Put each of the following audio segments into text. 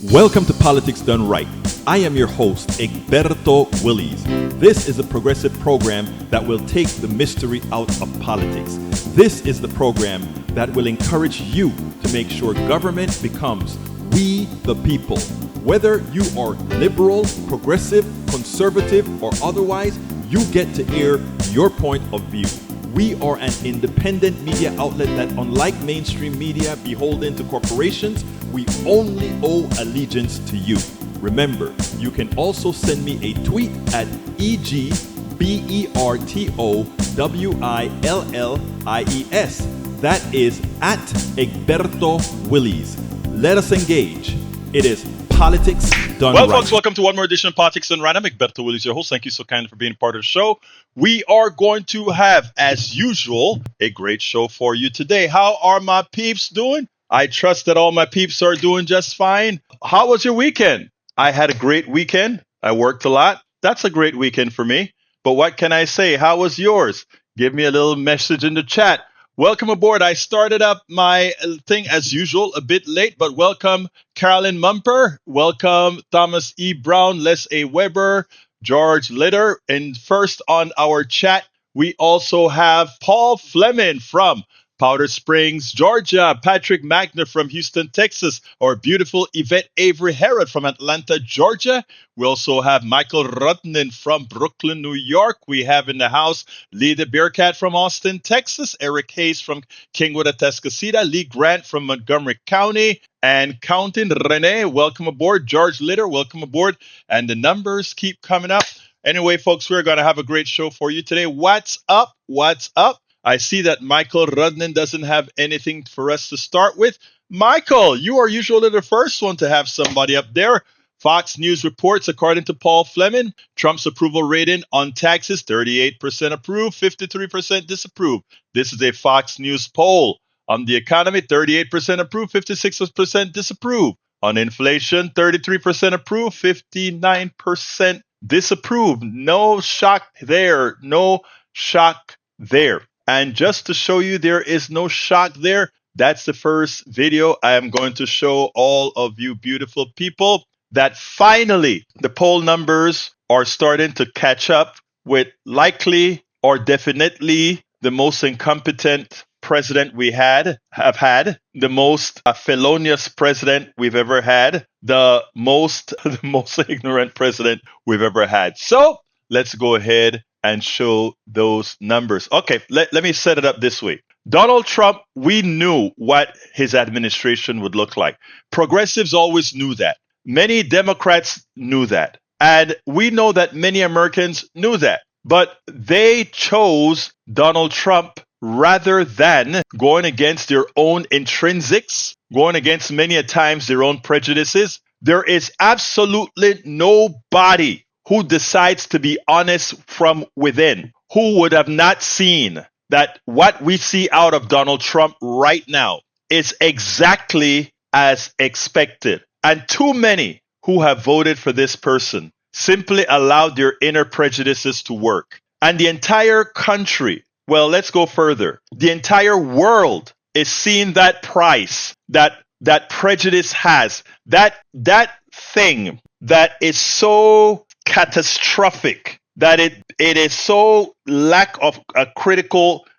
Welcome to Politics Done Right. I am your host, Egberto Willies. This is a progressive program that will take the mystery out of politics. This is the program that will encourage you to make sure government becomes we the people. Whether you are liberal, progressive, conservative, or otherwise, you get to air your point of view. We are an independent media outlet that, unlike mainstream media beholden to corporations, we only owe allegiance to you. Remember, you can also send me a tweet at EGBERTOWILLIES. That is at Egberto Willies. Let us engage. It is Politics Done Right. Well, folks, welcome to one more edition of Politics Done Right. I'm Egberto Willies, your host. Thank you so kindly for being part of the show. We are going to have, as usual, a great show for you today. How are my peeps doing? I trust that all my peeps are doing just fine. How was your weekend? I had a great weekend. I worked a lot. That's a great weekend for me. But what can I say? How was yours? Give me a little message in the chat. Welcome aboard. I started up my thing as usual, a bit late, but welcome Carolyn Mumper. Welcome Thomas E. Brown, Les A. Weber, George Litter. And first on our chat, we also have Paul Fleming from Powder Springs, Georgia, Patrick Magner from Houston, Texas, our beautiful Yvette Avery Herod from Atlanta, Georgia. We also have Michael Rutnan from Brooklyn, New York. We have in the house Lee the Bearcat from Austin, Texas, Eric Hayes from Kingwood, Atascocita, Lee Grant from Montgomery County, and counting. Renee, welcome aboard. George Litter, welcome aboard. And the numbers keep coming up. Anyway, folks, we're going to have a great show for you today. What's up? What's up? I see that Michael Rudnan doesn't have anything for us to start with. Michael, you are usually the first one to have somebody up there. Fox News reports, according to Paul Fleming, Trump's approval rating on taxes, 38% approve, 53% disapprove. This is a Fox News poll. On the economy, 38% approve, 56% disapprove. On inflation, 33% approve, 59% disapprove. No shock there. No shock there. And just to show you there is no shock there, that's the first video I am going to show all of you beautiful people that finally the poll numbers are starting to catch up with likely or definitely the most incompetent president we have had, the most felonious president we've ever had, the most ignorant president we've ever had. So let's go ahead and show those numbers. Okay, let me set it up this way. Donald Trump, we knew what his administration would look like. Progressives always knew that. Many Democrats knew that. And we know that many Americans knew that. But they chose Donald Trump rather than going against their own intrinsics, going against many a times their own prejudices. There is absolutely nobody who decides to be honest from within, who would have not seen that what we see out of Donald Trump right now is exactly as expected. And too many who have voted for this person simply allowed their inner prejudices to work. And the entire country, well, let's go further. The entire world is seeing that price that prejudice has, that thing that is so catastrophic, that it is so lack of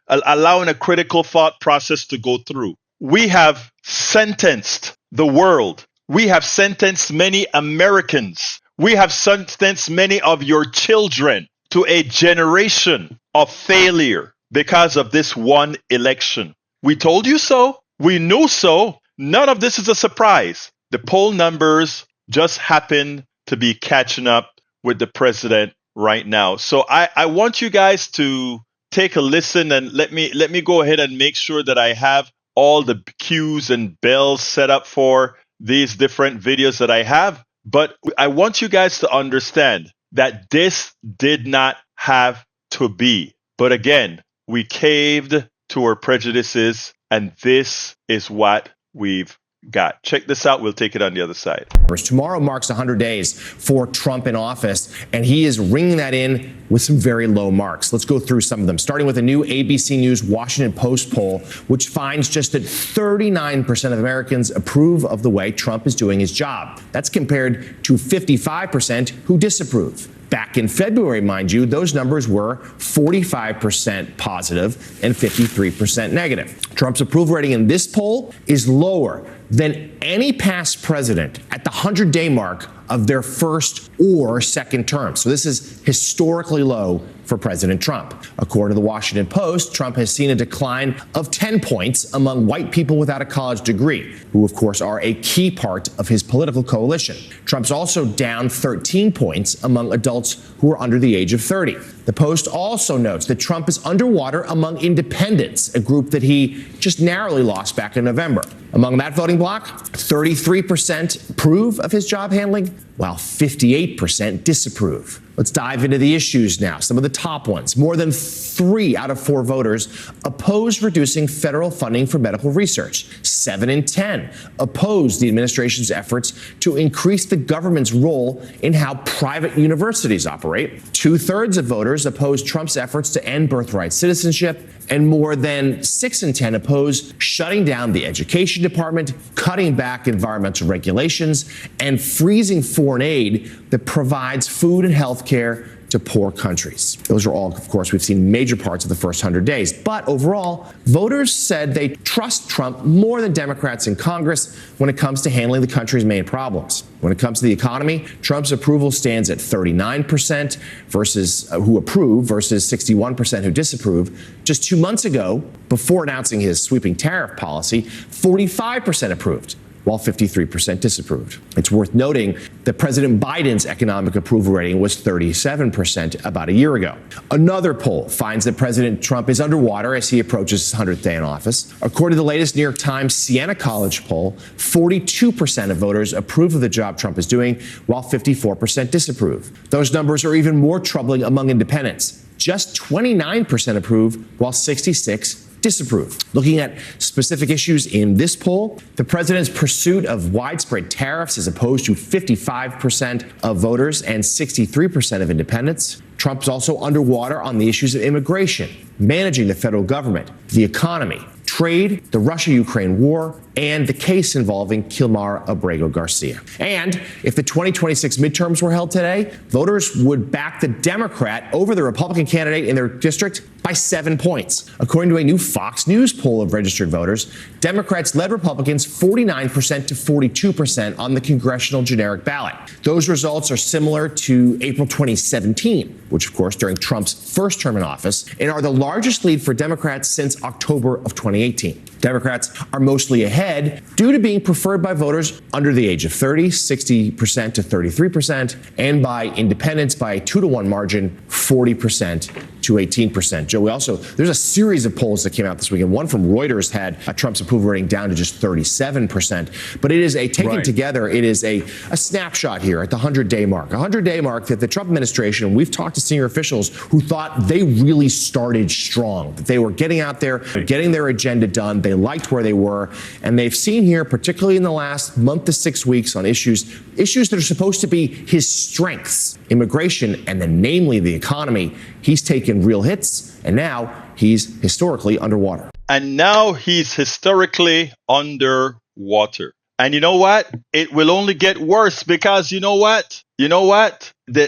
allowing a critical thought process to go through. We have sentenced the world. We have sentenced many Americans. We have sentenced many of your children to a generation of failure because of this one election. We told you so. We knew so. None of this is a surprise. The poll numbers just happen to be catching up with the president right now. So I want you guys to take a listen and let me go ahead and make sure that I have all the cues and bells set up for these different videos that I have. But I want you guys to understand that this did not have to be. But again, we caved to our prejudices, and this is what we've got. Check this out. We'll take it on the other side. Tomorrow marks 100 days for Trump in office, and he is ringing that in with some very low marks. Let's go through some of them, starting with a new ABC News Washington Post poll, which finds just that 39% of Americans approve of the way Trump is doing his job. That's compared to 55% who disapprove. Back in February, mind you, those numbers were 45% positive and 53% negative. Trump's approval rating in this poll is lower than any past president at the 100-day mark of their first or second term. So this is historically low for President Trump. According to the Washington Post, Trump has seen a decline of 10 points among white people without a college degree, who, of course, are a key part of his political coalition. Trump's also down 13 points among adults who are under the age of 30. The Post also notes that Trump is underwater among independents, a group that he just narrowly lost back in November. Among that voting bloc, 33% approve of his job handling, while 58% disapprove. Let's dive into the issues now. Some of the top ones. More than 3 out of 4 voters oppose reducing federal funding for medical research. 7 in 10 oppose the administration's efforts to increase the government's role in how private universities operate. 2/3 of voters oppose Trump's efforts to end birthright citizenship. And more than 6 in 10 oppose shutting down the education department, cutting back environmental regulations, and freezing foreign aid that provides food and health care to poor countries. Those are all, of course, we've seen major parts of the first 100 days. But overall, voters said they trust Trump more than Democrats in Congress when it comes to handling the country's main problems. When it comes to the economy, Trump's approval stands at 39% versus who approve versus 61% who disapprove. Just 2 months ago, before announcing his sweeping tariff policy, 45% approved, while 53% disapproved. It's worth noting that President Biden's economic approval rating was 37% about a year ago. Another poll finds that President Trump is underwater as he approaches his 100th day in office. According to the latest New York Times Siena College poll, 42% of voters approve of the job Trump is doing, while 54% disapprove. Those numbers are even more troubling among independents. Just 29% approve, while 66% disapprove. Looking at specific issues in this poll, the president's pursuit of widespread tariffs is opposed to 55% of voters and 63% of independents. Trump's also underwater on the issues of immigration, managing the federal government, the economy, trade, the Russia-Ukraine war, and the case involving Kilmar Abrego Garcia. And if the 2026 midterms were held today, voters would back the Democrat over the Republican candidate in their district by 7 points. According to a new Fox News poll of registered voters, Democrats led Republicans 49% to 42% on the congressional generic ballot. Those results are similar to April 2017, which, of course, during Trump's first term in office, and are the largest lead for Democrats since October of 2018. Democrats are mostly ahead due to being preferred by voters under the age of 30, 60% to 33%, and by independents by a 2-to-1 margin, 40% to 18%. Joe, there's a series of polls that came out this weekend. One from Reuters had Trump's approval rating down to just 37%. But it is taken together, it is a snapshot here at the 100-day mark. 100-day mark that the Trump administration, and we've talked to senior officials who thought they really started strong, that they were getting out there, getting their agenda done. They liked where they were. And they've seen here, particularly in the last month to 6 weeks, on issues that are supposed to be his strengths, immigration, and then namely the economy. He's taken real hits, and now he's historically underwater. And now he's historically underwater. And you know what? It will only get worse because you know what?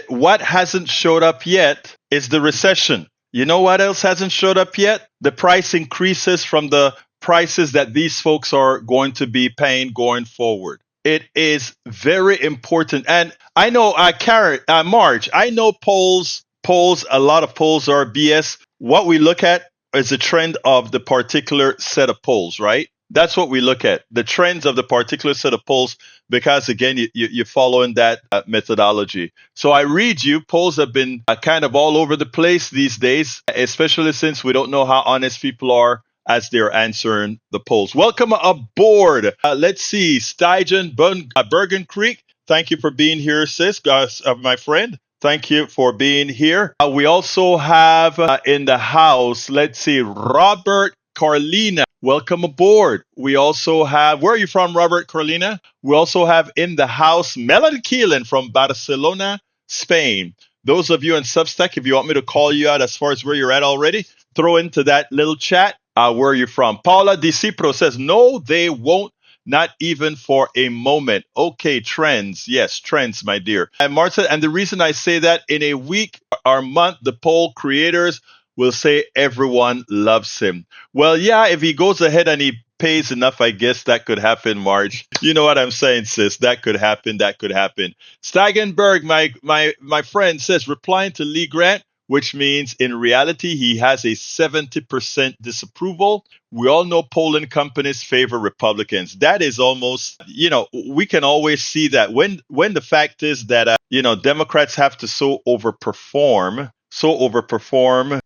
What hasn't showed up yet is the recession. You know what else hasn't showed up yet? The price increases from the prices that these folks are going to be paying going forward. It is very important. And I know, Marge, I know polls, a lot of polls are BS. What we look at is the trend of the particular set of polls, right? That's what we look at, the trends of the particular set of polls, because, again, you're following that methodology. So I read you, polls have been kind of all over the place these days, especially since we don't know how honest people are as they're answering the polls. Welcome aboard. Let's see, Stygen Bergen Creek. Thank you for being here, sis, my friend. Thank you for being here. We also have in the house, let's see, Robert Carlina, welcome aboard. We also have, where are you from, Robert, Carlina? We also have in the house Melody Keelan from Barcelona, Spain. Those of you in Substack, if you want me to call you out as far as where you're at already, throw into that little chat where are you from. Paula Discipro says, no, they won't. Not even for a moment. Okay, trends. Yes, trends, my dear. And Martha, and the reason I say that in a week or month, the poll creators will say everyone loves him. Well, yeah, if he goes ahead and he pays enough, I guess that could happen, Marge. You know what I'm saying, sis? That could happen. That could happen. Stagenberg, my friend, says, replying to Lee Grant, which means in reality he has a 70% disapproval. We all know polling companies favor Republicans. That is almost, we can always see that when the fact is that Democrats have to so overperform.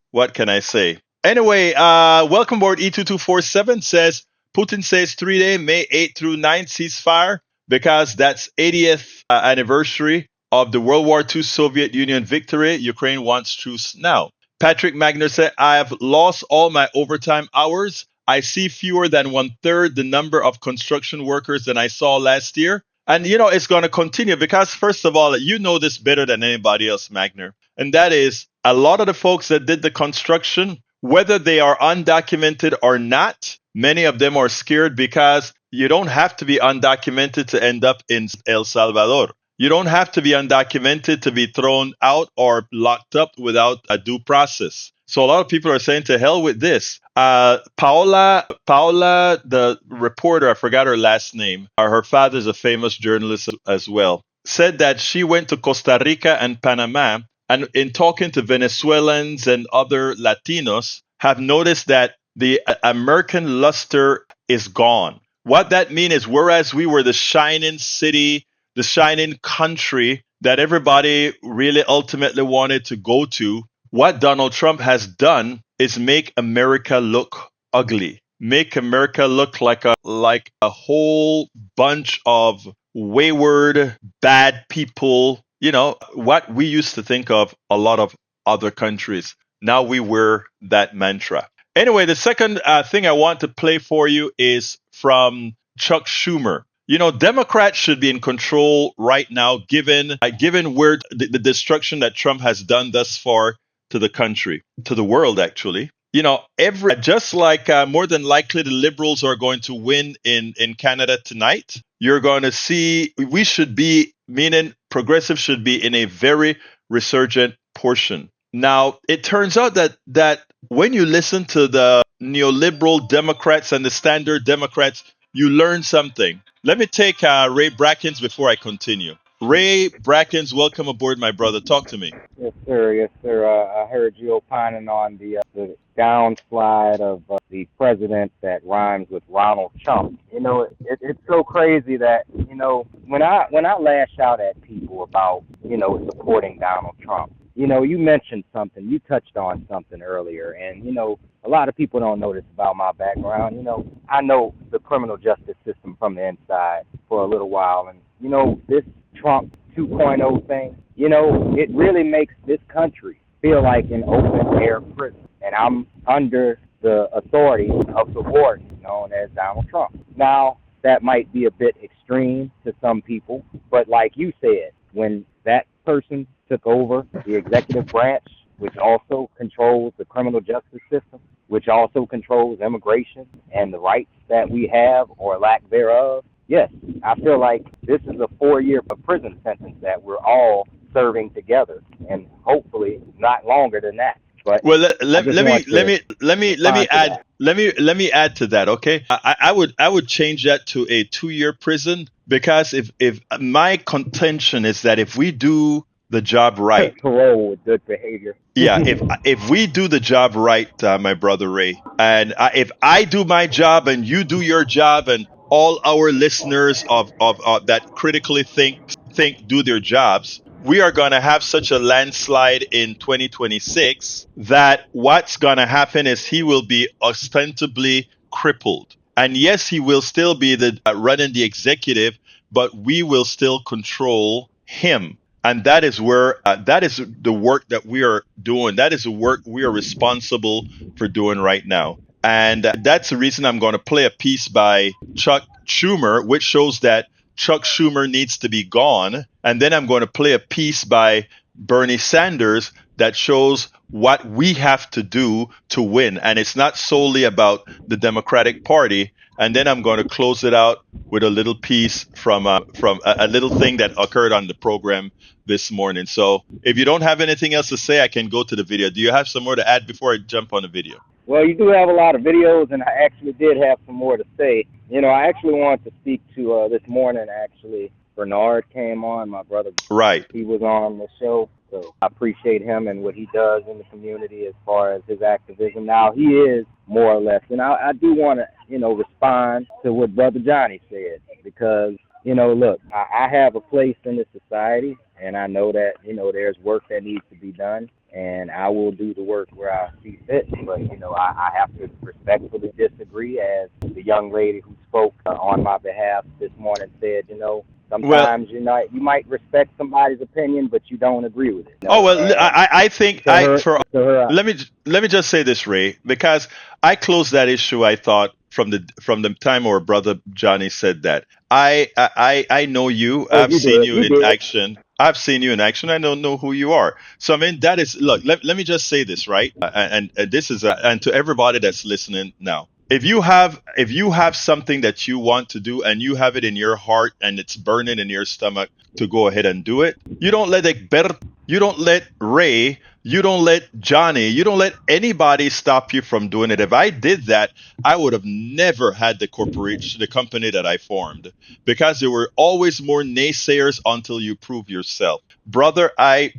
What can I say? Anyway, welcome aboard. E2247 says Putin says 3-day May 8 through 9 ceasefire because that's 80th anniversary of the World War II Soviet Union victory. Ukraine wants truce now. Patrick Magner said, I have lost all my overtime hours. I see fewer than 1/3 the number of construction workers than I saw last year. And, it's going to continue because, first of all, you know this better than anybody else, Magner. And that is a lot of the folks that did the construction, whether they are undocumented or not, many of them are scared because you don't have to be undocumented to end up in El Salvador. You don't have to be undocumented to be thrown out or locked up without a due process. So a lot of people are saying to hell with this. Paola, the reporter, I forgot her last name. Her father's a famous journalist as well, said that she went to Costa Rica and Panama, and in talking to Venezuelans and other Latinos, have noticed that the American luster is gone. What that means is, whereas we were the shining city, the shining country that everybody really ultimately wanted to go to, what Donald Trump has done is make America look ugly, make America look like a whole bunch of wayward, bad people. What we used to think of a lot of other countries. Now we wear that mantra. Anyway, the second thing I want to play for you is from Chuck Schumer. Democrats should be in control right now, given where the destruction that Trump has done thus far to the country, to the world, actually. Just like more than likely the liberals are going to win in Canada tonight, you're going to see meaning progressive should be in a very resurgent portion. Now, it turns out that when you listen to the neoliberal Democrats and the standard Democrats, you learn something. Let me take Ray Brackens before I continue. Ray Brackens, welcome aboard, my brother. Talk to me. Yes, sir. Yes, sir. I heard you opining on the downslide of the president that rhymes with Ronald Trump. It's so crazy that when I lash out at people about supporting Donald Trump. You mentioned something. You touched on something earlier, and a lot of people don't know this about my background. I know the criminal justice system from the inside for a little while, and this Trump 2.0 thing, it really makes this country feel like an open air prison. And I'm under the authority of the warden known as Donald Trump. Now, that might be a bit extreme to some people, but like you said, when that person took over the executive branch, which also controls the criminal justice system, which also controls immigration and the rights that we have or lack thereof, yes, I feel like this is a 4-year prison sentence that we're all serving together, and hopefully not longer than that. But well, let me add to that. Okay, I would change that to a 2-year prison, because if my contention is that if we do the job right, parole with good behavior. Yeah, if we do the job right, my brother Ray, and if I do my job and you do your job, and all our listeners of that critically think do their jobs, we are going to have such a landslide in 2026 that what's going to happen is he will be ostensibly crippled. And yes, he will still be the running the executive, but we will still control him. And that is where that is the work that we are doing. That is the work we are responsible for doing right now. And that's the reason I'm going to play a piece by Chuck Schumer, which shows that Chuck Schumer needs to be gone. And then I'm going to play a piece by Bernie Sanders that shows what we have to do to win. And it's not solely about the Democratic Party. And then I'm going to close it out with a little piece from a little thing that occurred on the program this morning. So if you don't have anything else to say, I can go to the video. Do you have some more to add before I jump on the video? Well, you do have a lot of videos, and I actually did have some more to say. You know, I actually wanted to speak to this morning, actually. Bernard came on, my brother. Right. He was on the show, so I appreciate him and what he does in the community as far as his activism. Now, he is more or less, and I do want to, respond to what Brother Johnny said, because, look, I have a place in this society, and I know that, there's work that needs to be done, and I will do the work where I see fit. But, I have to respectfully disagree, as the young lady who spoke on my behalf this morning said, sometimes you might respect somebody's opinion, but you don't agree with it. I think let me just say this, Ray, because I closed that issue. I thought from the time our brother Johnny said that. I know you. I've seen you in action. I've seen you in action. I don't know who you are. So I mean, that is, look. Let me just say this, right? And this is and to everybody that's listening now. If you have something that you want to do and you have it in your heart and it's burning in your stomach to go ahead and do it, you don't let Egberto, you don't let Ray, you don't let Johnny, you don't let anybody stop you from doing it. If I did that, I would have never had the corporation, the company that I formed, because there were always more naysayers until you prove yourself. Brother, I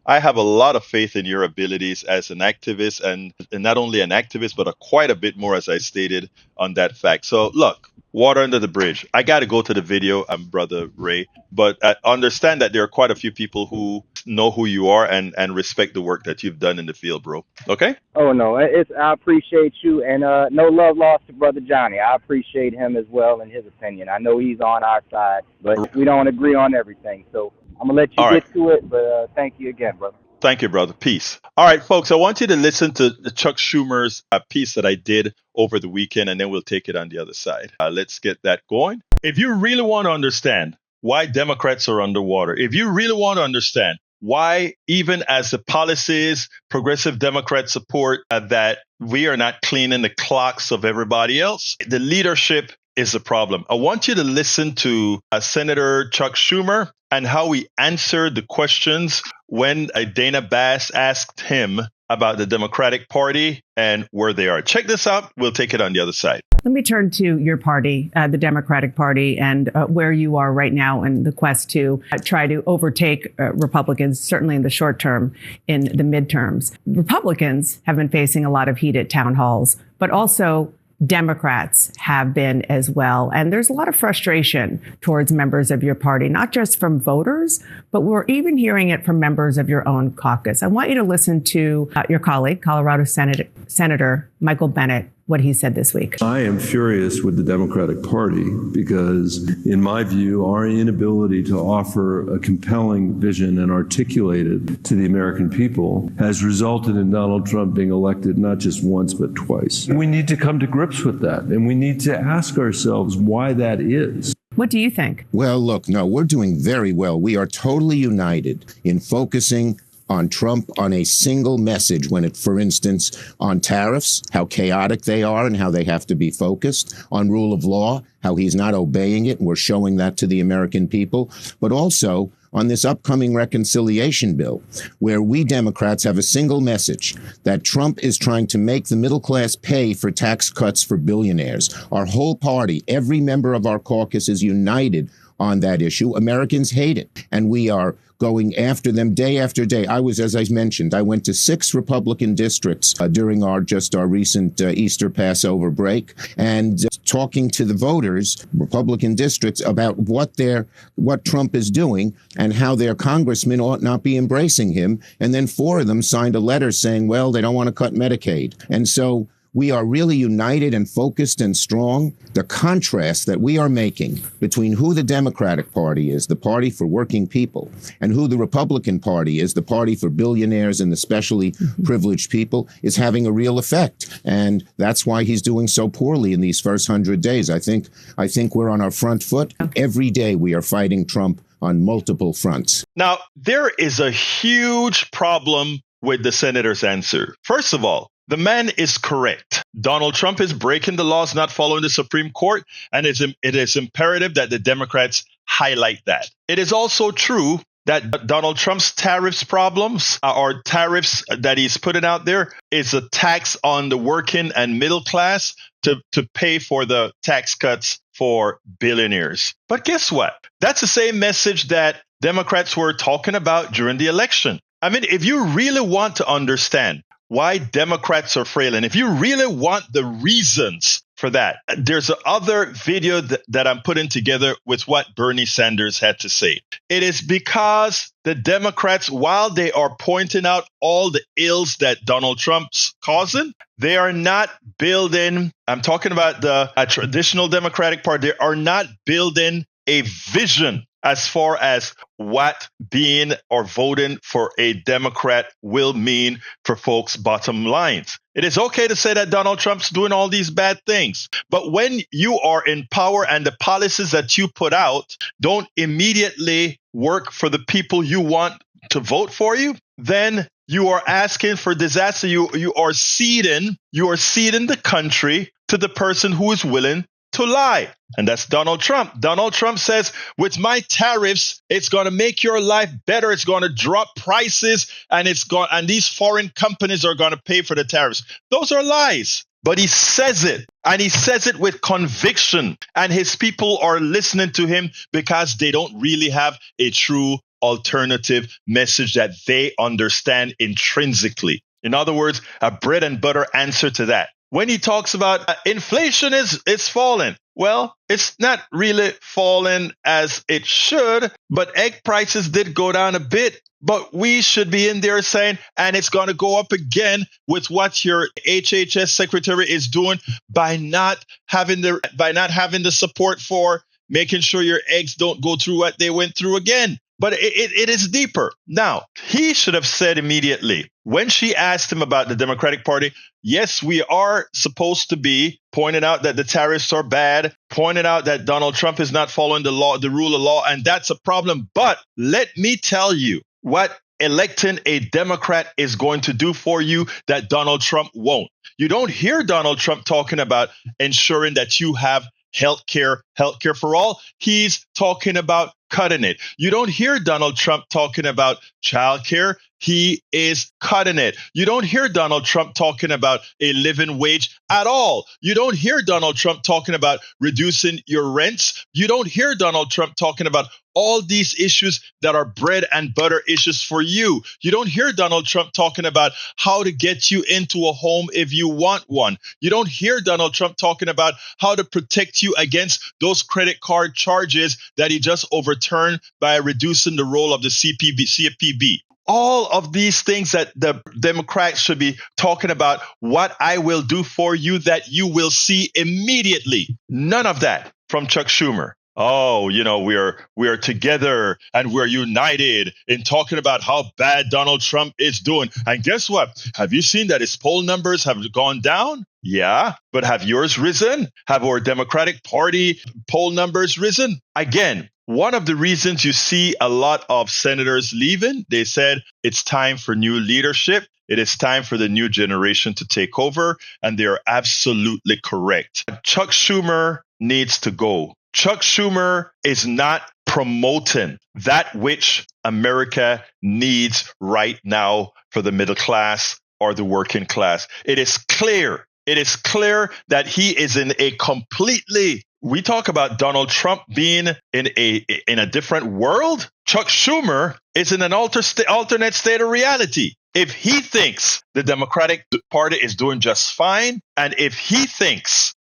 have a lot of faith in your abilities as an activist, and not only an activist, but quite a bit more, as I stated on that fact. So look, water under the bridge. I got to go to the video, Brother Ray, but understand that there are quite a few people who know who you are and respect the work that you've done in the field, bro. Okay? Oh, no, I appreciate you, and no love lost to Brother Johnny. I appreciate him as well and his opinion. I know he's on our side, but we don't agree on everything. So I'm going to let you get to it, but thank you again, brother. Thank you, brother. Peace. All right, folks, I want you to listen to Chuck Schumer's piece that I did over the weekend, and then we'll take it on the other side. Let's get that going. If you really want to understand why Democrats are underwater, if you really want to understand why, even as the policies progressive Democrats support, that we are not cleaning the clocks of everybody else, the leadership is the problem. I want you to listen to Senator Chuck Schumer and how he answered the questions when Dana Bass asked him about the Democratic Party and where they are. Check this out. We'll take it on the other side. Let me turn to your party, the Democratic Party, and where you are right now in the quest to try to overtake Republicans, certainly in the short term, in the midterms. Republicans have been facing a lot of heat at town halls, but also Democrats have been as well. And there's a lot of frustration towards members of your party, not just from voters, but we're even hearing it from members of your own caucus. I want you to listen to your colleague, Colorado Senator Michael Bennet, what he said this week. I am furious with the Democratic Party because, in my view, our inability to offer a compelling vision and articulate it to the American people has resulted in Donald Trump being elected not just once, but twice. We need to come to grips with that, and we need to ask ourselves why that is. What do you think? Well, look, no, we're doing very well. We are totally united in focusing on Trump on a single message when it, for instance, on tariffs, how chaotic they are and how they have to be focused, on rule of law, how he's not obeying it, and we're showing that to the American people, but also on this upcoming reconciliation bill, where we Democrats have a single message that Trump is trying to make the middle class pay for tax cuts for billionaires. Our whole party, every member of our caucus is united on that issue. Americans hate it, and we are going after them day after day. As I mentioned, I went to 6 Republican districts during our recent Easter Passover break, and talking to the voters, Republican districts, about what Trump is doing and how their congressmen ought not be embracing him. And then 4 of them signed a letter saying, well, they don't want to cut Medicaid. And so we are really united and focused and strong, the contrast that we are making between who the Democratic Party is, the party for working people, and who the Republican Party is, the party for billionaires and especially privileged people, is having a real effect. And that's why he's doing so poorly in these first 100 days. I think we're on our front foot. Every day we are fighting Trump on multiple fronts. Now, there is a huge problem with the senator's answer. First of all, the man is correct. Donald Trump is breaking the laws, not following the Supreme Court, and it is imperative that the Democrats highlight that. It is also true that Donald Trump's tariffs problems or tariffs that he's putting out there is a tax on the working and middle class to pay for the tax cuts for billionaires. But guess what? That's the same message that Democrats were talking about during the election. I mean, if you really want to understand why Democrats are frail, and if you really want the reasons for that, there's another video that I'm putting together with what Bernie Sanders had to say. It is because the Democrats, while they are pointing out all the ills that Donald Trump's causing, they are not building, I'm talking about the traditional Democratic Party, they are not building a vision as far as what being or voting for a Democrat will mean for folks' bottom lines. It is okay to say that Donald Trump's doing all these bad things, but when you are in power and the policies that you put out don't immediately work for the people you want to vote for you, then you are asking for disaster. You are ceding the country to the person who is willing to lie. And that's Donald Trump. Donald Trump says, with my tariffs, it's going to make your life better. It's going to drop prices and these foreign companies are going to pay for the tariffs. Those are lies. But he says it, and he says it with conviction. And his people are listening to him because they don't really have a true alternative message that they understand intrinsically. In other words, a bread and butter answer to that. When he talks about inflation is falling, well, it's not really falling as it should, but egg prices did go down a bit. But we should be in there saying, and it's going to go up again with what your HHS secretary is doing by not having the support for making sure your eggs don't go through what they went through again. But it is deeper. Now, he should have said immediately, when she asked him about the Democratic Party, yes, we are supposed to be pointing out that the tariffs are bad, pointing out that Donald Trump is not following the law, the rule of law, and that's a problem. But let me tell you what electing a Democrat is going to do for you that Donald Trump won't. You don't hear Donald Trump talking about ensuring that you have healthcare for all. He's talking about cutting it. You don't hear Donald Trump talking about childcare. He is cutting it. You don't hear Donald Trump talking about a living wage at all. You don't hear Donald Trump talking about reducing your rents. You don't hear Donald Trump talking about all these issues that are bread and butter issues for you. You don't hear Donald Trump talking about how to get you into a home if you want one. You don't hear Donald Trump talking about how to protect you against those credit card charges that he just overturned by reducing the role of the CFPB. All of these things that the Democrats should be talking about, what I will do for you that you will see immediately. None of that from Chuck Schumer. Oh, we are together and we're united in talking about how bad Donald Trump is doing. And guess what? Have you seen that his poll numbers have gone down? Yeah, but have yours risen? Have our Democratic Party poll numbers risen? Again, one of the reasons you see a lot of senators leaving, they said it's time for new leadership. It is time for the new generation to take over. And they are absolutely correct. Chuck Schumer needs to go. Chuck Schumer is not promoting that which America needs right now for the middle class or the working class. It is clear that he is in a completely, we talk about Donald Trump being in a different world. Chuck Schumer is in an alternate state of reality. If he thinks the Democratic Party is doing just fine, and if he thinks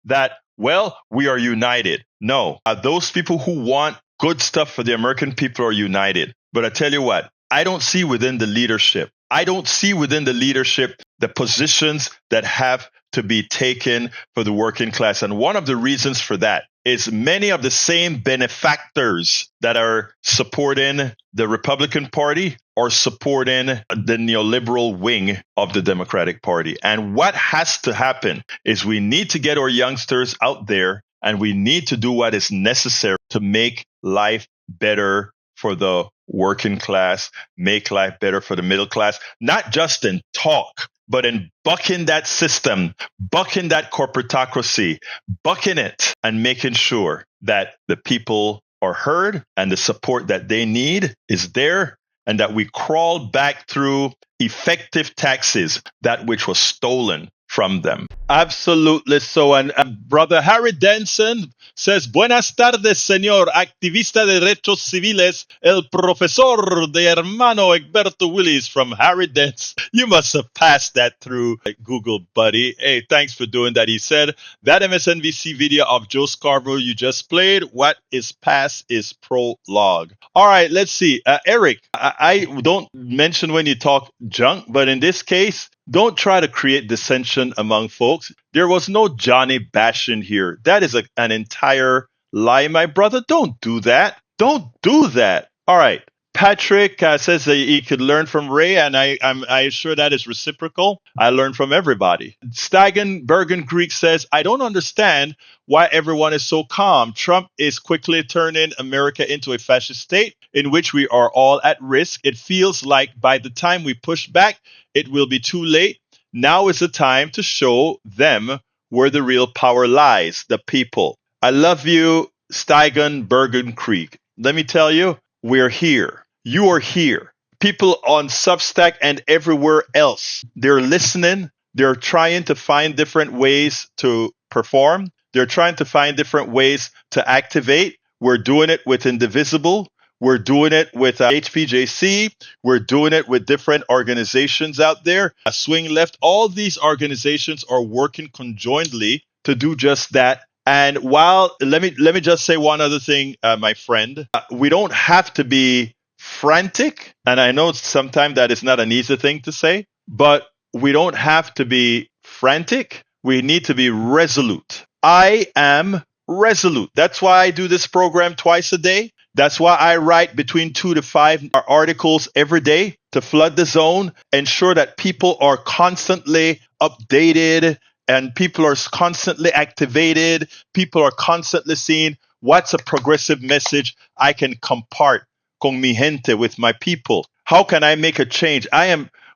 that, well, we are united. No, those people who want good stuff for the American people are united. But I tell you what, I don't see within the leadership, I don't see within the leadership the positions that have to be taken for the working class. And one of the reasons for that is many of the same benefactors that are supporting the Republican Party are supporting the neoliberal wing of the Democratic Party. And what has to happen is we need to get our youngsters out there, and we need to do what is necessary to make life better for the working class, make life better for the middle class, not just in talk, but in bucking that system, bucking that corporatocracy, bucking it, and making sure that the people are heard and the support that they need is there, and that we crawl back through effective taxes, that which was stolen from them. Absolutely so. And Brother Harry Denson says, Buenas tardes, señor activista de derechos civiles, el profesor de hermano Egberto Willies from Harry Denson. You must have passed that through Google, buddy. Hey, thanks for doing that. He said, that MSNBC video of Joe Scarborough you just played, what is past is prologue. All right, let's see. Eric, I don't mention when you talk junk, but in this case, don't try to create dissension among folks. There was no Johnny bashing here. That is an entire lie, my brother. Don't do that. Don't do that. All right. Patrick says that he could learn from Ray, and I'm sure that is reciprocal. I learn from everybody. Stagen Bergen Greek says, I don't understand why everyone is so calm. Trump is quickly turning America into a fascist state in which we are all at risk. It feels like by the time we push back, it will be too late. Now is the time to show them where the real power lies, the people. I love you, Steigen Bergen Creek. Let me tell you, we're here. You are here. People on Substack and everywhere else, they're listening. They're trying to find different ways to perform. They're trying to find different ways to activate. We're doing it with Indivisible. We're doing it with HPJC. We're doing it with different organizations out there. Swing Left, all these organizations are working conjointly to do just that. And while, let me just say one other thing, my friend. We don't have to be frantic. And I know sometimes that is not an easy thing to say, but we don't have to be frantic. We need to be resolute. I am resolute. That's why I do this program twice a day. That's why I write between 2 to 5 articles every day to flood the zone, ensure that people are constantly updated and people are constantly activated. People are constantly seeing what's a progressive message I can compart con mi gente, with my people. How can I make a change?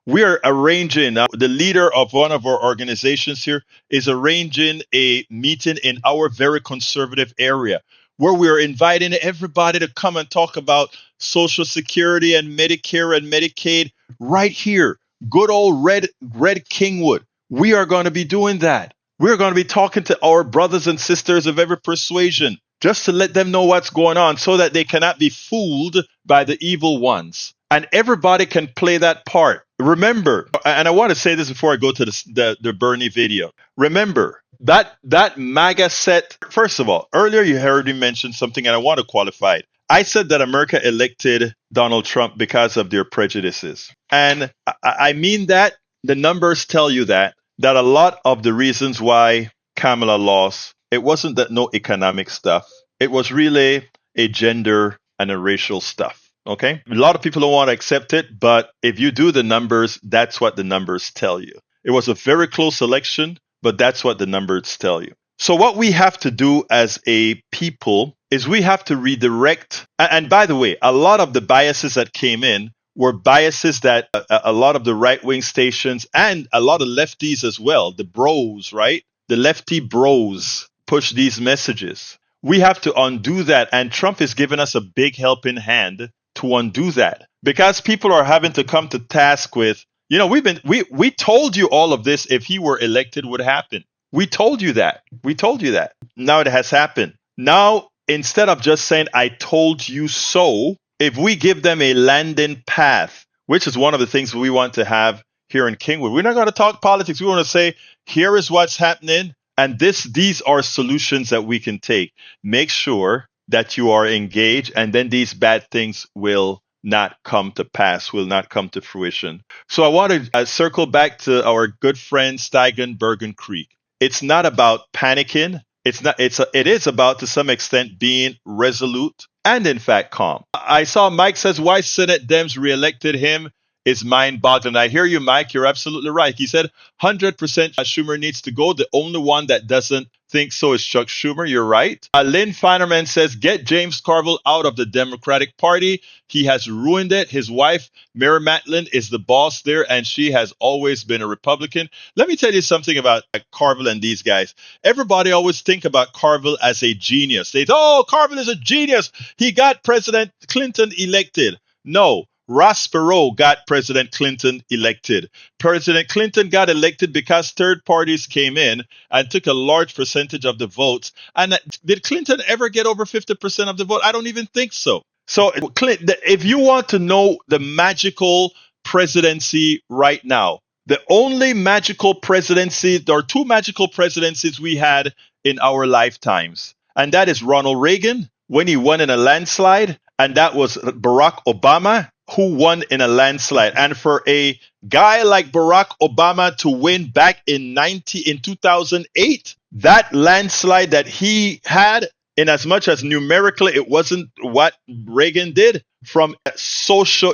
We're arranging, the leader of one of our organizations here is arranging a meeting in our very conservative area, where we're inviting everybody to come and talk about Social Security and Medicare and Medicaid right here. Good old Red Kingwood. We are going to be doing that. We're going to be talking to our brothers and sisters of every persuasion, just to let them know what's going on so that they cannot be fooled by the evil ones. And everybody can play that part. Remember, and I want to say this before I go to the Bernie video. Remember, that MAGA set, first of all, earlier you heard me mention something, and I want to qualify it. I said that America elected Donald Trump because of their prejudices. And I mean that. The numbers tell you that a lot of the reasons why Kamala lost, it wasn't that no economic stuff. It was really a gender and a racial stuff. Okay? A lot of people don't want to accept it, but if you do the numbers, that's what the numbers tell you. It was a very close election, but that's what the numbers tell you. So what we have to do as a people is we have to redirect. And by the way, a lot of the biases that came in were biases that a lot of the right-wing stations and a lot of lefties as well, the bros, right? The lefty bros push these messages. We have to undo that. And Trump is giving us a big helping hand to undo that, because people are having to come to task with, we told you all of this, if he were elected, would happen. We told you that. Now it has happened. Now, instead of just saying, I told you so, if we give them a landing path, which is one of the things we want to have here in Kingwood, we're not going to talk politics. We want to say, here is what's happening, and these are solutions that we can take. Make sure that you are engaged, and then these bad things will not come to pass, will not come to fruition. So I want to circle back to our good friend Steigen Bergen Creek. It's not about panicking. It is about, to some extent, being resolute and, in fact, calm. I saw Mike says, why Senate Dems reelected him is mind-boggling. I hear you, Mike. You're absolutely right. He said 100% Schumer needs to go. The only one that doesn't think so is Chuck Schumer. You're right. Lynn Finerman says, get James Carville out of the Democratic Party. He has ruined it. His wife, Mary Matlin, is the boss there, and she has always been a Republican. Let me tell you something about Carville and these guys. Everybody always think about Carville as a genius. They say, oh, Carville is a genius. He got President Clinton elected. No. Ross Perot got President Clinton elected. President Clinton got elected because third parties came in and took a large percentage of the votes. And did Clinton ever get over 50% of the vote? I don't even think so. So if you want to know the magical presidency right now, the only magical presidency, there are two magical presidencies we had in our lifetimes. And that is Ronald Reagan when he won in a landslide. And that was Barack Obama, who won in a landslide. And for a guy like Barack Obama to win back in 2008, that landslide that he had, in as much as numerically it wasn't what Reagan did, from a social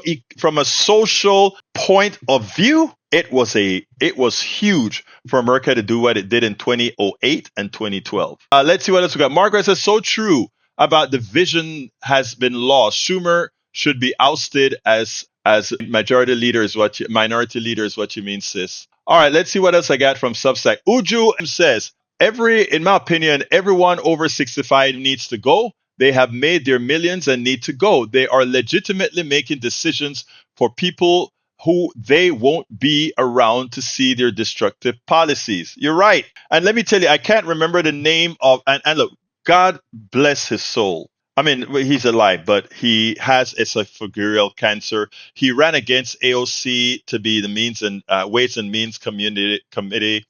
point of view, it was huge for America to do what it did in 2008 and 2012. Let's see what else we got. Margaret says, so true about the vision has been lost. Schumer should be ousted as minority leader is what you mean, sis. All right, let's see what else I got from Substack. Uju says, in my opinion, everyone over 65 needs to go. They have made their millions and need to go. They are legitimately making decisions for people who they won't be around to see their destructive policies. You're right. And let me tell you, I can't remember the name of, and look, God bless his soul. I mean, he's alive, but he has esophageal cancer. He ran against AOC to be the Ways and Means Committee,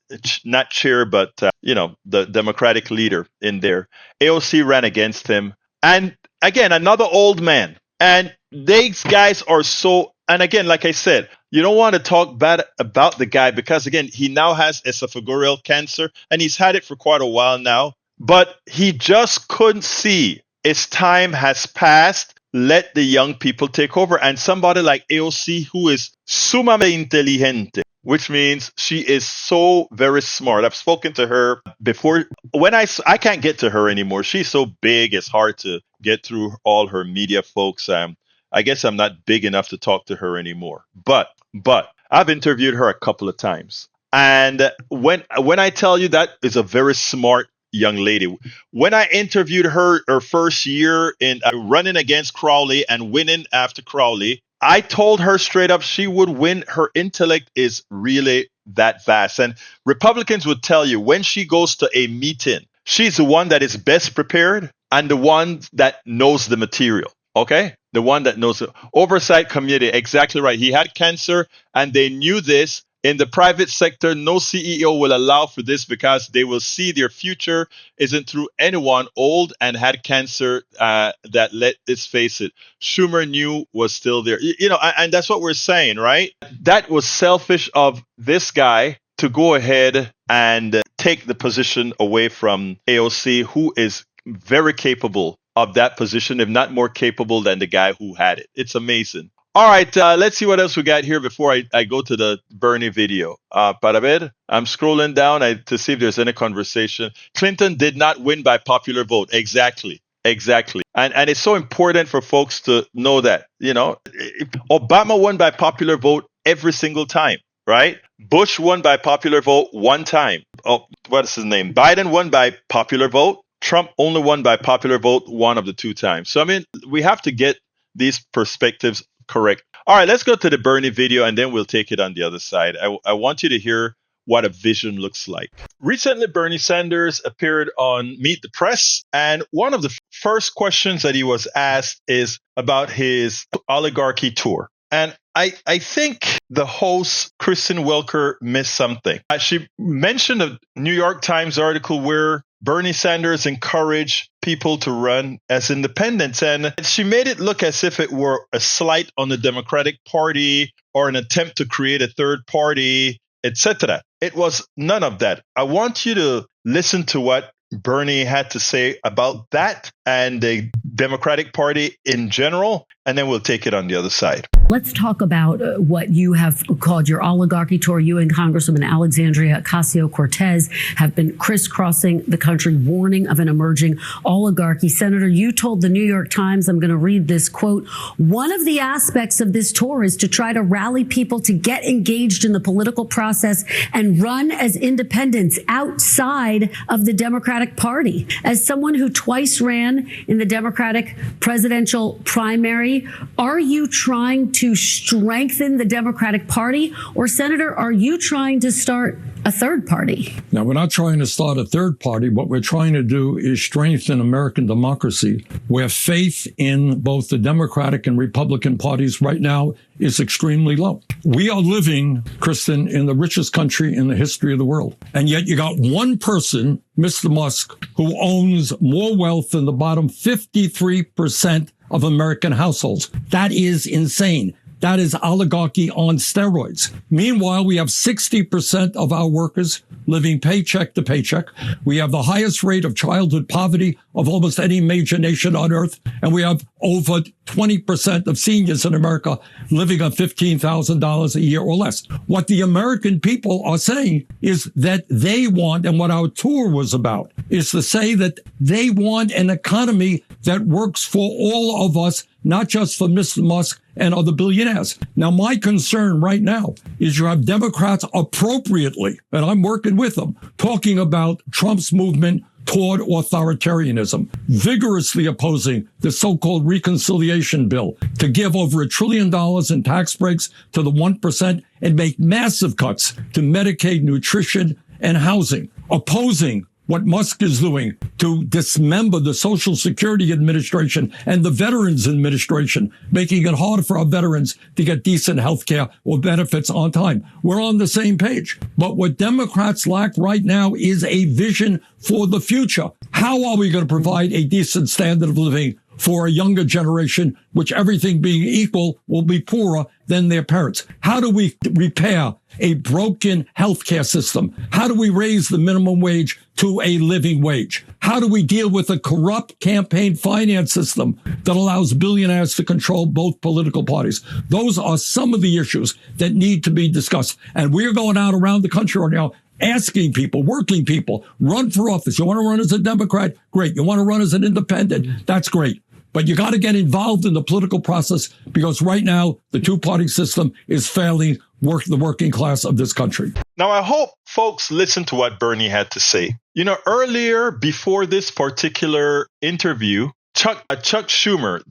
not chair, but the Democratic leader in there. AOC ran against him, and again, another old man. And these guys are so. And again, like I said, you don't want to talk bad about the guy because again, he now has esophageal cancer, and he's had it for quite a while now. But he just couldn't see its time has passed. Let the young people take over. And somebody like AOC, who is sumamente inteligente, which means she is so very smart. I've spoken to her before. When I can't get to her anymore. She's so big, it's hard to get through all her media folks. I guess I'm not big enough to talk to her anymore. But I've interviewed her a couple of times. And when I tell you that is a very smart young lady. When I interviewed her first year in running against Crowley and winning after Crowley, I told her straight up she would win. Her intellect is really that vast. And Republicans would tell you when she goes to a meeting, she's the one that is best prepared and the one that knows the material. Okay? The one that knows the oversight committee. Exactly right. He had cancer and they knew this. In the private sector, no CEO will allow for this because they will see their future isn't through anyone old and had cancer let's face it, Schumer knew was still there. And that's what we're saying, right? That was selfish of this guy to go ahead and take the position away from AOC, who is very capable of that position, if not more capable than the guy who had it. It's amazing. All right, let's see what else we got here before I go to the Bernie video. Para ver, I'm scrolling down to see if there's any conversation. Clinton did not win by popular vote. Exactly. And it's so important for folks to know that, Obama won by popular vote every single time, right? Bush won by popular vote one time. Oh, what is his name? Biden won by popular vote. Trump only won by popular vote one of the two times. So, I mean, we have to get these perspectives correct. All right, let's go to the Bernie video and then we'll take it on the other side. I want you to hear what a vision looks like. Recently, Bernie Sanders appeared on Meet the Press, and one of the first questions that he was asked is about his oligarchy tour. And I think the host, Kristen Welker, missed something. She mentioned a New York Times article where Bernie Sanders encouraged people to run as independents. And she made it look as if it were a slight on the Democratic Party or an attempt to create a third party, etc. It was none of that. I want you to listen to what Bernie had to say about that and the Democratic Party in general, and then we'll take it on the other side. Let's talk about what you have called your oligarchy tour. You and Congresswoman Alexandria Ocasio-Cortez have been crisscrossing the country, warning of an emerging oligarchy. Senator, you told the New York Times, I'm going to read this quote, one of the aspects of this tour is to try to rally people to get engaged in the political process and run as independents outside of the Democratic Party. As someone who twice ran in the Democratic presidential primary, are you trying to strengthen the Democratic Party? Or, Senator, are you trying to start a third party? Now, we're not trying to start a third party. What we're trying to do is strengthen American democracy, where faith in both the Democratic and Republican parties right now is extremely low. We are living, Kristen, in the richest country in the history of the world. And yet you got one person, Mr. Musk, who owns more wealth than the bottom 53% of American households. That is insane. That is oligarchy on steroids. Meanwhile, we have 60% of our workers living paycheck to paycheck. We have the highest rate of childhood poverty of almost any major nation on earth. And we have over 20% of seniors in America living on $15,000 a year or less. What the American people are saying is that they want, and what our tour was about, is to say that they want an economy that works for all of us, not just for Mr. Musk and other billionaires. Now, my concern right now is you have Democrats appropriately, and I'm working with them, talking about Trump's movement toward authoritarianism, vigorously opposing the so-called reconciliation bill to give over $1 trillion in tax breaks to the 1% and make massive cuts to Medicaid, nutrition, and housing, opposing what Musk is doing to dismember the Social Security Administration and the Veterans Administration, making it harder for our veterans to get decent health care or benefits on time. We're on the same page. But what Democrats lack right now is a vision for the future. How are we going to provide a decent standard of living for a younger generation, which, everything being equal, will be poorer than their parents? How do we repair a broken healthcare system? How do we raise the minimum wage to a living wage? How do we deal with a corrupt campaign finance system that allows billionaires to control both political parties? Those are some of the issues that need to be discussed. And we're going out around the country right now asking people, working people, run for office. You want to run as a Democrat? Great. You want to run as an independent? That's great. But you got to get involved in the political process, because right now the two-party system is failing the working class of this country. Now, I hope folks listen to what Bernie had to say. You know, earlier, before this particular interview, Chuck Schumer,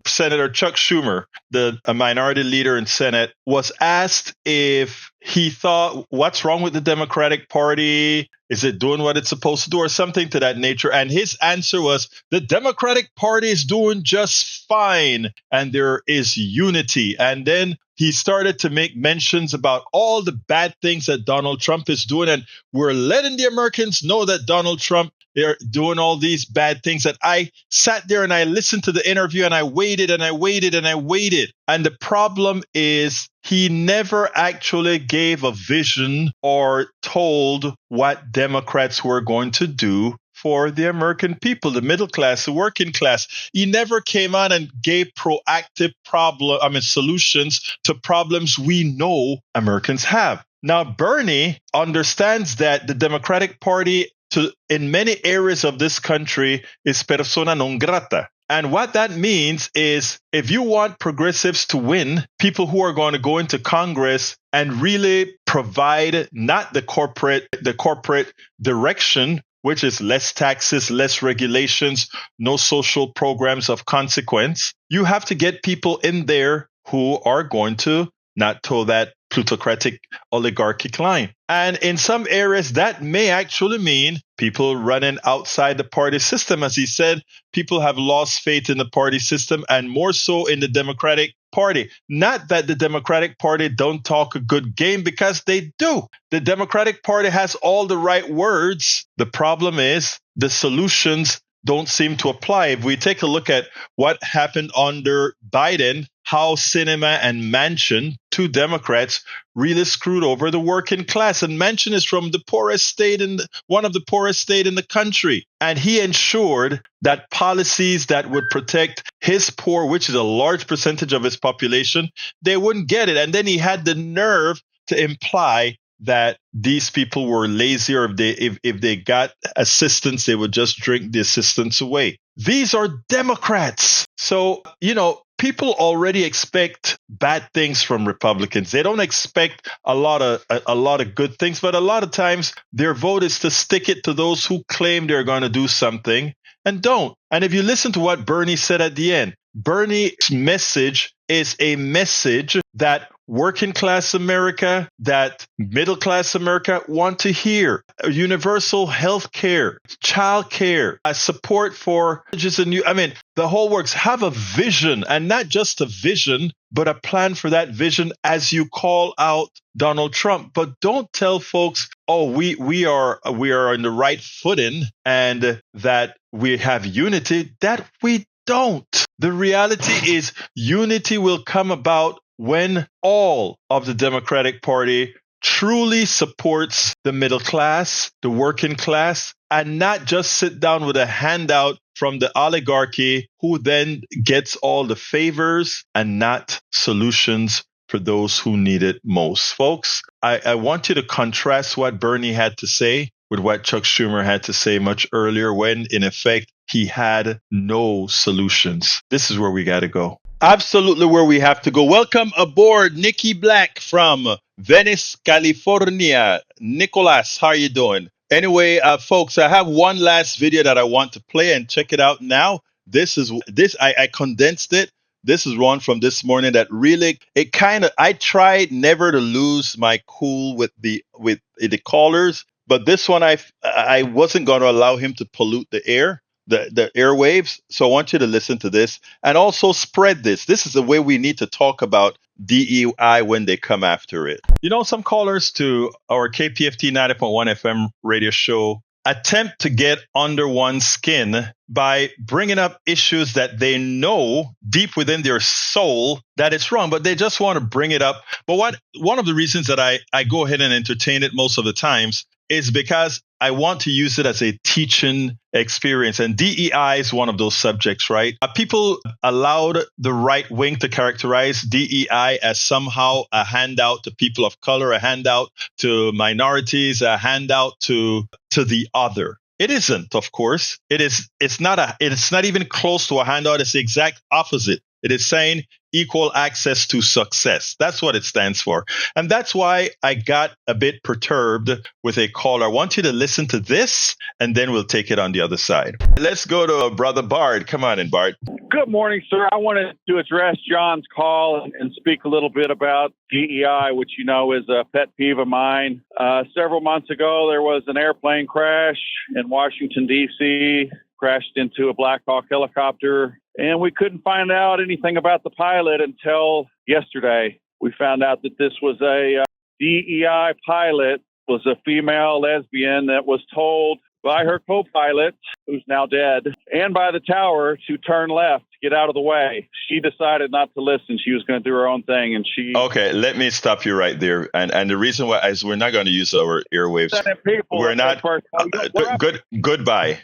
Senator Chuck Schumer, the minority leader in Senate, was asked if he thought, what's wrong with the Democratic Party? Is it doing what it's supposed to do, or something to that nature? And his answer was, the Democratic Party is doing just fine, and there is unity. And then he started to make mentions about all the bad things that Donald Trump is doing. And we're letting the Americans know that Donald Trump, they're doing all these bad things. That I sat there and I listened to the interview, and I waited and I waited and I waited. And the problem is, he never actually gave a vision or told what Democrats were going to do for the American people, the middle class, the working class. He never came on and gave proactive solutions to problems we know Americans have. Now, Bernie understands that the Democratic Party, in many areas of this country, is persona non grata. And what that means is, if you want progressives to win, people who are going to go into Congress and really provide not the corporate direction, which is less taxes, less regulations, no social programs of consequence, you have to get people in there who are going to not toe that plutocratic oligarchic line. And in some areas, that may actually mean people running outside the party system. As he said, people have lost faith in the party system, and more so in the Democratic Party. Not that the Democratic Party don't talk a good game, because they do. The Democratic Party has all the right words. The problem is the solutions don't seem to apply. If we take a look at what happened under Biden, how Sinema and Manchin, two Democrats, really screwed over the working class. And Manchin is from the poorest state one of the poorest state in the country. And he ensured that policies that would protect his poor, which is a large percentage of his population, they wouldn't get it. And then he had the nerve to imply that these people were lazy, or if they got assistance, they would just drink the assistance away. These are Democrats. So, people already expect bad things from Republicans. They don't expect a lot of good things, but a lot of times their vote is to stick it to those who claim they're going to do something and don't. And if you listen to what Bernie said at the end, Bernie's message is a message that working class America, that middle class America want to hear. Universal health care, child care, support for the whole works. Have a vision, and not just a vision, but a plan for that vision as you call out Donald Trump. But don't tell folks, oh, we are in the right footing and that we have unity. That we don't. The reality is unity will come about when all of the Democratic Party truly supports the middle class, the working class, and not just sit down with a handout from the oligarchy who then gets all the favors and not solutions for those who need it most. Folks, I want you to contrast what Bernie had to say with what Chuck Schumer had to say much earlier, when in effect he had no solutions. This is where we got to go. Absolutely where we have to go. Welcome aboard, Nikki Black from Venice, California. Nicholas, how are you doing? Anyway, folks, I have one last video that I want to play, and check it out now. I condensed it. This is one from this morning that really, I tried never to lose my cool with the callers, but this one I wasn't going to allow him to pollute the air. The airwaves. So I want you to listen to this and also spread this. This is the way we need to talk about DEI when they come after it. Some callers to our KPFT 90.1 FM radio show attempt to get under one's skin by bringing up issues that they know deep within their soul that it's wrong, but they just want to bring it up. But one of the reasons that I go ahead and entertain it most of the times is because I want to use it as a teaching experience. And DEI is one of those subjects, right? People allowed the right wing to characterize DEI as somehow a handout to people of color, a handout to minorities, a handout to the other. It isn't, of course. It's not even close to a handout. It's the exact opposite. It is saying equal access to success. That's what it stands for. And that's why I got a bit perturbed with a caller. I want you to listen to this, and then we'll take it on the other side. Let's go to Brother Bard. Come on in, Bard. Good morning, sir. I wanted to address John's call and speak a little bit about DEI, which is a pet peeve of mine. Several months ago, there was an airplane crash in Washington, D.C., crashed into a Black Hawk helicopter. And we couldn't find out anything about the pilot until yesterday. We found out that this was a DEI pilot, was a female lesbian that was told by her co-pilot, who's now dead, and by the tower to turn left, get out of the way. She decided not to listen. She was going to do her own thing, and she... Okay, let me stop you right there. And the reason why is we're not going to use our airwaves. We're not... Goodbye.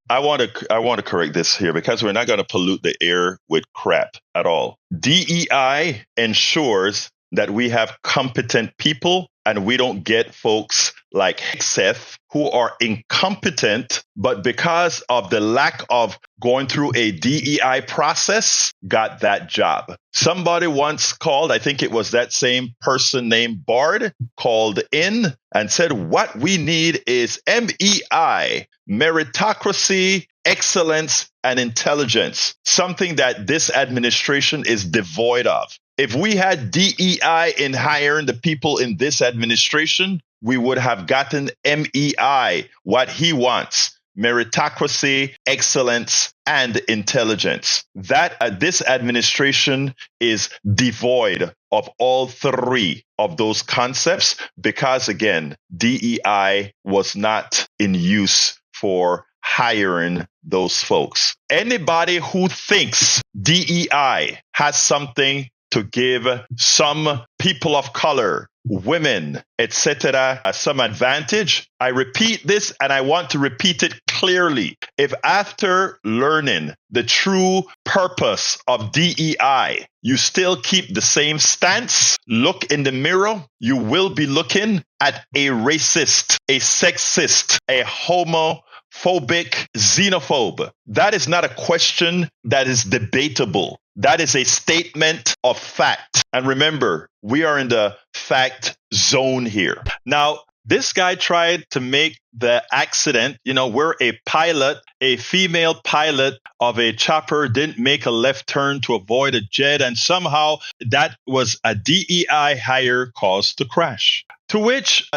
I want to correct this here, because we're not going to pollute the air with crap at all. DEI ensures that we have competent people, and we don't get folks like Seth who are incompetent, but because of the lack of going through a DEI process, got that job. Somebody once called, I think it was that same person named Bard, called in and said, what we need is MEI, meritocracy, excellence, and intelligence, something that this administration is devoid of. If we had DEI in hiring the people in this administration, we would have gotten MEI, what he wants. meritocracy, excellence, and intelligence. That this administration is devoid of all three of those concepts because, again, DEI was not in use for hiring those folks. Anybody who thinks DEI has something to give some people of color, women, etc., some advantage, I repeat this and I want to repeat it clearly. If after learning the true purpose of DEI, you still keep the same stance, look in the mirror, you will be looking at a racist, a sexist, a homophobic, xenophobe. That is not a question that is debatable. That is a statement of fact. And remember, we are in the fact zone here. Now, this guy tried to make the accident, where a pilot, a female pilot of a chopper didn't make a left turn to avoid a jet, and somehow that was a DEI hire caused the crash. To which,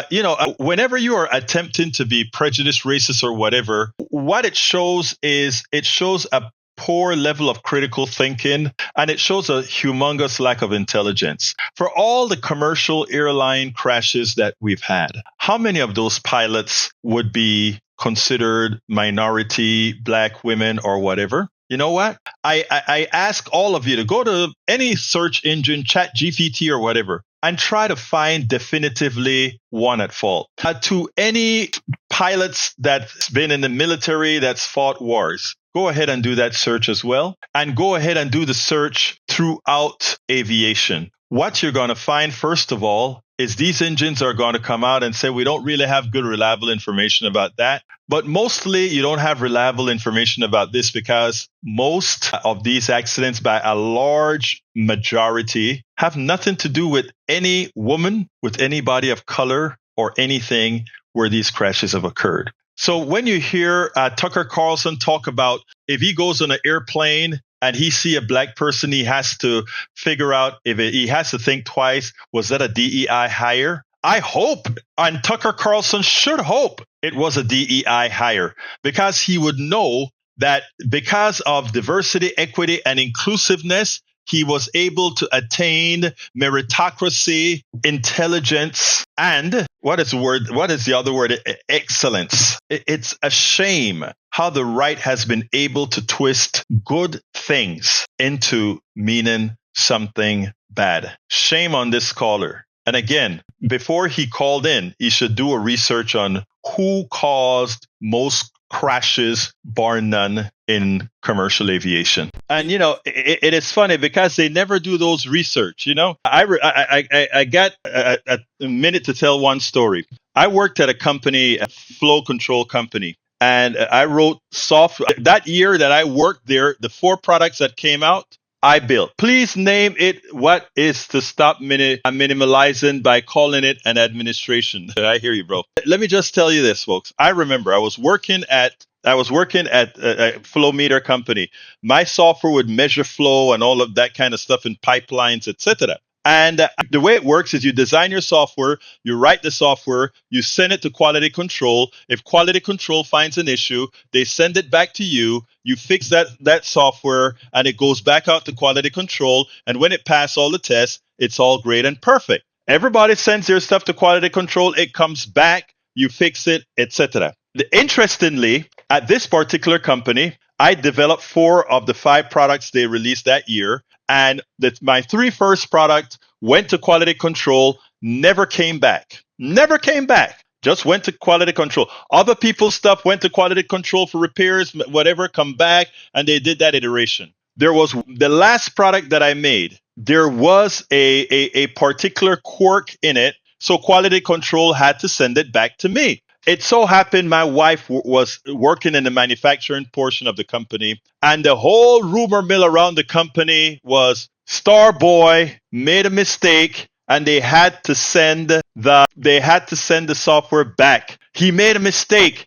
whenever you are attempting to be prejudiced, racist, or whatever, what it shows is a poor level of critical thinking, and it shows a humongous lack of intelligence. For all the commercial airline crashes that we've had, how many of those pilots would be considered minority, black women, or whatever? You know what? I ask all of you to go to any search engine, chat GPT or whatever, and try to find definitively one at fault. To any pilots that's been in the military, that's fought wars, go ahead and do that search as well. And go ahead and do the search throughout aviation. What you're going to find, first of all, is these engines are going to come out and say, we don't really have good, reliable information about that. But mostly you don't have reliable information about this because most of these accidents, by a large majority, have nothing to do with any woman, with anybody of color, or anything where these crashes have occurred. So when you hear Tucker Carlson talk about if he goes on an airplane and he see a black person, he has to figure out he has to think twice. Was that a DEI hire? I hope, and Tucker Carlson should hope it was a DEI hire, because he would know that because of diversity, equity, and inclusiveness, he was able to attain meritocracy, intelligence, and what is the other word? Excellence. It's a shame how the right has been able to twist good things into meaning something bad. Shame on this caller. And again, before he called in, he should do a research on who caused most crashes, bar none, in commercial aviation. And, it is funny because they never do those research. I got a minute to tell one story. I worked at a company, a flow control company, and I wrote software. That year that I worked there, the 4 products that came out, I built. Please name it. What is to stop minimalizing by calling it an administration? I hear you, bro. Let me just tell you this, folks. I remember I was working at a flow meter company. My software would measure flow and all of that kind of stuff in pipelines, etc. And the way it works is you design your software, you write the software, you send it to quality control. If quality control finds an issue, they send it back to you. You fix that software and it goes back out to quality control. And when it passes all the tests, it's all great and perfect. Everybody sends their stuff to quality control. It comes back, you fix it, etc. Interestingly, at this particular company, I developed 4 of the 5 products they released that year. And my 3 first products went to quality control, never came back. Never came back. Just went to quality control. Other people's stuff went to quality control for repairs, whatever, come back, and they did that iteration. There was the last product that I made. There was a particular quirk in it, so quality control had to send it back to me. It so happened my wife was working in the manufacturing portion of the company, and the whole rumor mill around the company was Starboy made a mistake and they had to send the software back. He made a mistake.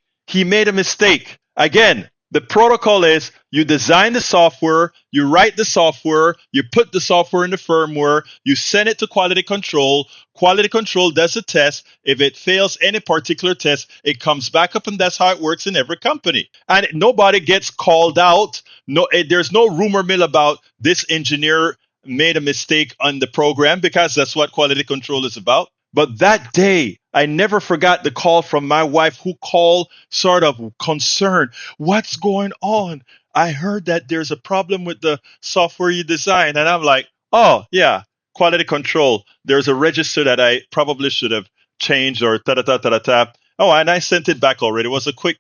Again, The protocol is you design the software, you write the software, you put the software in the firmware, you send it to quality control. Quality control does a test. If it fails any particular test, it comes back up, and that's how it works in every company. And nobody gets called out. There's no rumor mill about this engineer made a mistake on the program, because that's what quality control is about. But that day, I never forgot the call from my wife, who called sort of concerned. What's going on? I heard that there's a problem with the software you designed. And I'm like, oh, yeah, quality control. There's a register that I probably should have changed, or ta-ta-ta-ta-ta. Oh, and I sent it back already. It was a quick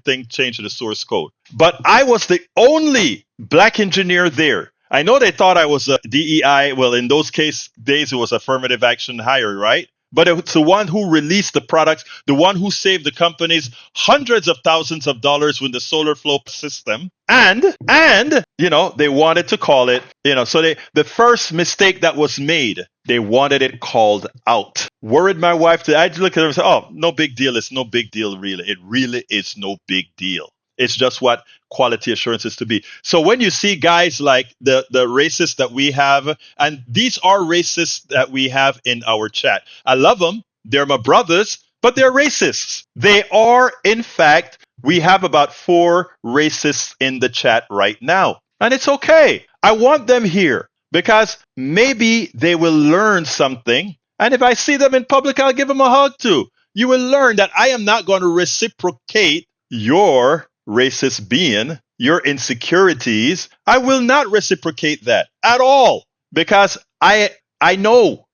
thing, change to the source code. But I was the only black engineer there. I know they thought I was a DEI. Well, in those days, it was affirmative action hire, right? But it's the one who released the products, the one who saved the companies hundreds of thousands of dollars with the solar flow system. And they wanted to call it, so the first mistake that was made, they wanted it called out. Worried my wife. I'd look at her and say, oh, no big deal. It's no big deal, really. It really is no big deal. It's just what quality assurance is to be. So when you see guys like the racists that we have, and these are racists that we have in our chat. I love them. They're my brothers, but they're racists. They are, in fact, we have about 4 racists in the chat right now. And it's okay. I want them here because maybe they will learn something. And if I see them in public, I'll give them a hug too. You will learn that I am not going to reciprocate your racist being, your insecurities. I will not reciprocate that at all, because I know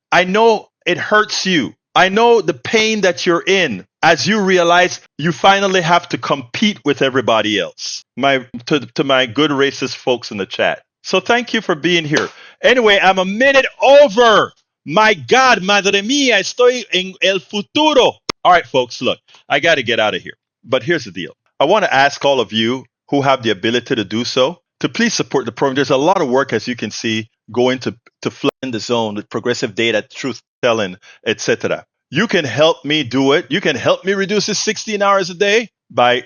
it hurts you. I know the pain that you're in as you realize you finally have to compete with everybody else. To my good racist folks in the chat. So thank you for being here. Anyway, I'm a minute over. My God, madre mía, estoy en el futuro. All right, folks, look, I got to get out of here. But here's the deal. I want to ask all of you who have the ability to do so to please support the program. There's a lot of work, as you can see, going to flood in the zone with progressive data, truth telling, etc. You can help me do it. You can help me reduce it 16 hours a day by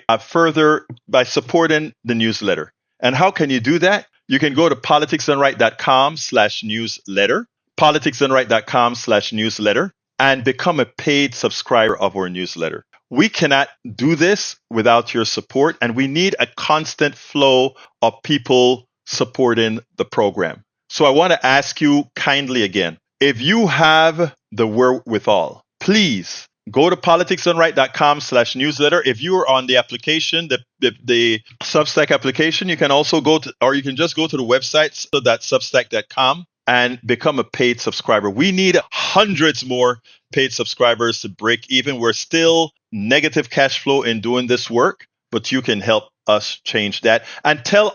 supporting the newsletter. And how can you do that? You can go to politicsdoneright.com/newsletter, politicsdoneright.com/newsletter, and become a paid subscriber of our newsletter. We cannot do this without your support, and we need a constant flow of people supporting the program. So I want to ask you kindly again, if you have the wherewithal, please go to politicsdoneright.com/newsletter. If you are on the application, the Substack application, you can also you can just go to the website, substack.com, and become a paid subscriber. We need hundreds more paid subscribers to break even. We're still negative cash flow in doing this work, but you can help us change that. And tell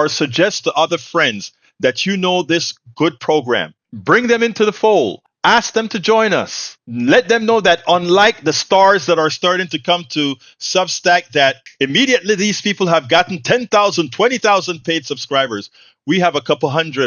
suggest to other friends that you know this good program. Bring them into the fold. Ask them to join us. Let them know that unlike the stars that are starting to come to Substack, that immediately these people have gotten 10,000, 20,000 paid subscribers. We have a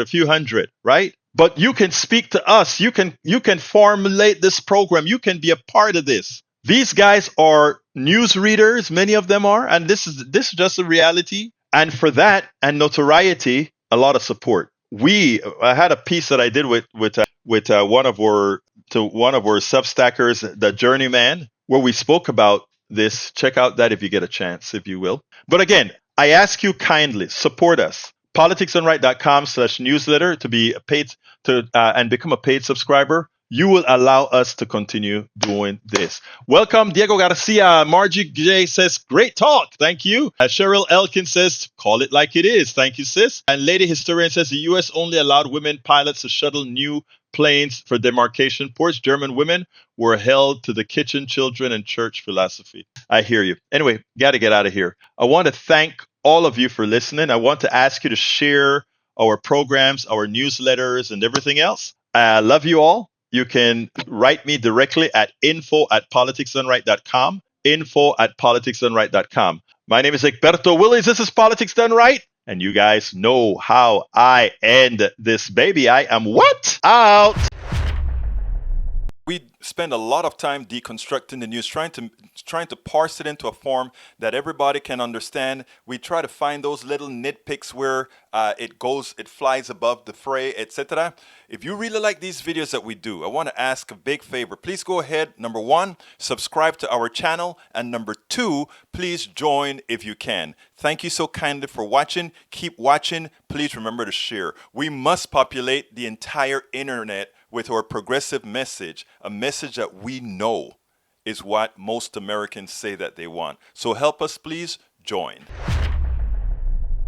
few hundred, right? But you can speak to us. You can formulate this program. You can be a part of this. These guys are news readers. Many of them are, and this is just a reality. And for that and notoriety, a lot of support. I had a piece that I did with one of our Substackers, the Journeyman, where we spoke about this. Check out that if you get a chance, if you will. But again, I ask you kindly, support us. politicsdoneright.com/newsletter to be and become a paid subscriber. You will allow us to continue doing this. Welcome, Diego Garcia. Margie J says, great talk. Thank you. Cheryl Elkin says, call it like it is. Thank you, sis. And Lady Historian says, the U.S. only allowed women pilots to shuttle new planes for demarcation ports. German women were held to the kitchen, children, and church philosophy. I hear you. Anyway, got to get out of here. I want to thank all of you for listening. I want to ask you to share our programs, our newsletters, and everything else. I love you all. You can write me directly at info@politicsdoneright.com, info@politicsdoneright.com. My name is Egberto Willies. This is Politics Done Right. And you guys know how I end this baby. I am what? Out. spend a lot of time deconstructing the news, trying to parse it into a form that everybody can understand. We try to find those little nitpicks where it flies above the fray, etc. If you really like these videos that we do, I want to ask a big favor. Please go ahead, number 1, subscribe to our channel, and number 2, please join if you can. Thank you so kindly for watching. Keep watching. Please remember to share. We must populate the entire internet with our progressive message, a message that we know is what most Americans say that they want. So help us, please join.